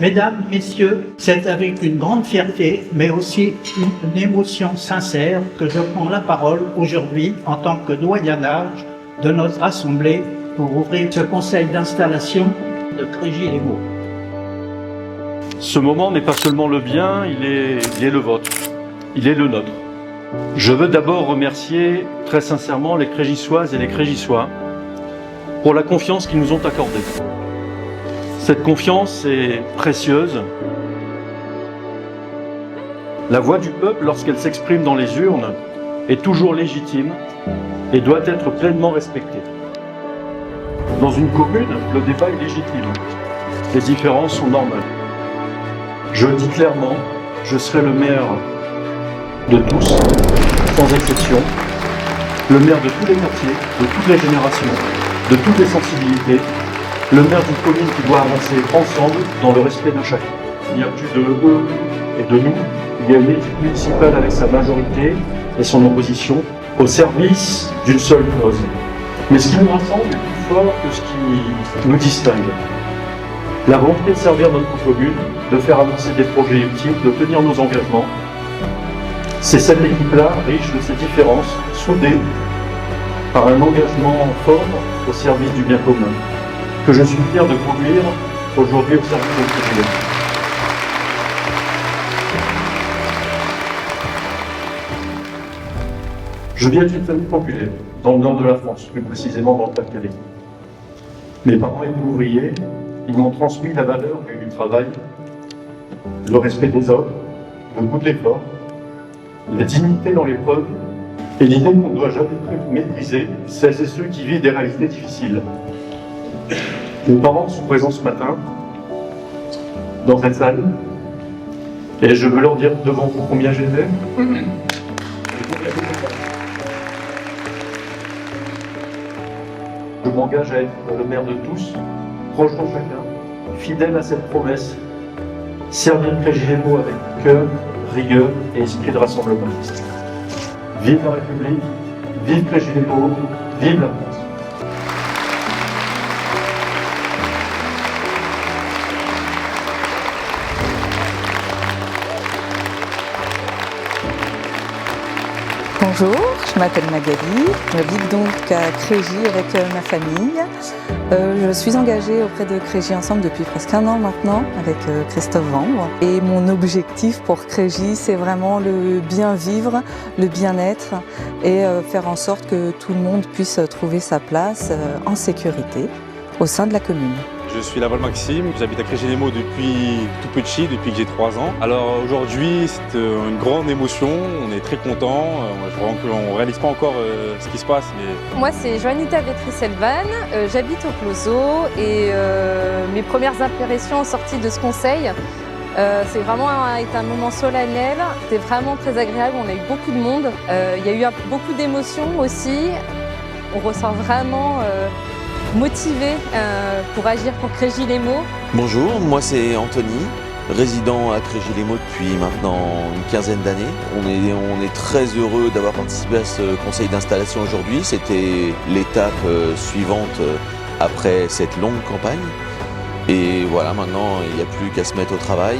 Mesdames, Messieurs, c'est avec une grande fierté, mais aussi une émotion sincère que je prends la parole aujourd'hui en tant que doyen d'âge de notre Assemblée pour ouvrir ce conseil d'installation de Crégis-les-Maux. Ce moment n'est pas seulement le bien, il est le vôtre, il est le nôtre. Je veux d'abord remercier très sincèrement les Crégissoises et les Crégissois pour la confiance qu'ils nous ont accordée. Cette confiance est précieuse. La voix du peuple, lorsqu'elle s'exprime dans les urnes, est toujours légitime et doit être pleinement respectée. Dans une commune, le débat est légitime. Les différences sont normales. Je le dis clairement, je serai le maire de tous, sans exception, le maire de tous les quartiers, de toutes les générations, de toutes les sensibilités, le maire d'une commune qui doit avancer ensemble dans le respect de chacun. Il n'y a plus de eux et de nous, il y a une équipe municipale avec sa majorité et son opposition au service d'une seule cause. Mais ce qui nous rassemble est plus fort que ce qui nous distingue. La volonté de servir notre commune, de faire avancer des projets utiles, de tenir nos engagements. C'est cette équipe-là, riche de ses différences, soudée par un engagement fort au service du bien commun, que je suis fier de conduire aujourd'hui au service de Crégis. Je viens d'une famille populaire, dans le nord de la France, plus précisément dans le Pas-de-Calais. Mes parents étaient ouvriers, ils m'ont transmis la valeur du travail, le respect des hommes, le goût de l'effort, la dignité dans l'épreuve et l'idée qu'on ne doit jamais mépriser celles et ceux qui vivent des réalités difficiles. Mes parents sont présents ce matin dans cette salle et je veux leur dire devant vous combien je les aime. Je m'engage à être le maire de tous, proche de chacun, fidèle à cette promesse, servir Crégis-les-Maux avec cœur, rigueur et esprit de rassemblement. Vive la République, vive Crégis-les-Maux, vive la France. Bonjour, je m'appelle Magali, j'habite donc à Crégis avec ma famille. Je suis engagée auprès de Crégis Ensemble depuis presque 1 an maintenant avec Christophe Vambre. Et mon objectif pour Crégis, c'est vraiment le bien vivre, le bien-être et faire en sorte que tout le monde puisse trouver sa place en sécurité au sein de la commune. Je suis Laval Maxime, j'habite à Crégis-les-Maux depuis tout petit, depuis que j'ai 3 ans. Alors aujourd'hui, c'est une grande émotion, on est très contents. On ne réalise pas encore ce qui se passe. Mais... Moi, c'est Joanita Vétry-Selvan, j'habite au Closeau et mes premières impressions sorties de ce conseil, c'est vraiment été un moment solennel, c'était vraiment très agréable, on a eu beaucoup de monde. Il y a eu beaucoup d'émotions aussi, on ressent vraiment motivé pour agir pour Crégis-les-Maux. Bonjour, moi c'est Anthony, résident à Crégis-les-Maux depuis maintenant une 15aine d'années. On est très heureux d'avoir participé à ce conseil d'installation aujourd'hui. C'était l'étape suivante après cette longue campagne. Et voilà, maintenant il n'y a plus qu'à se mettre au travail.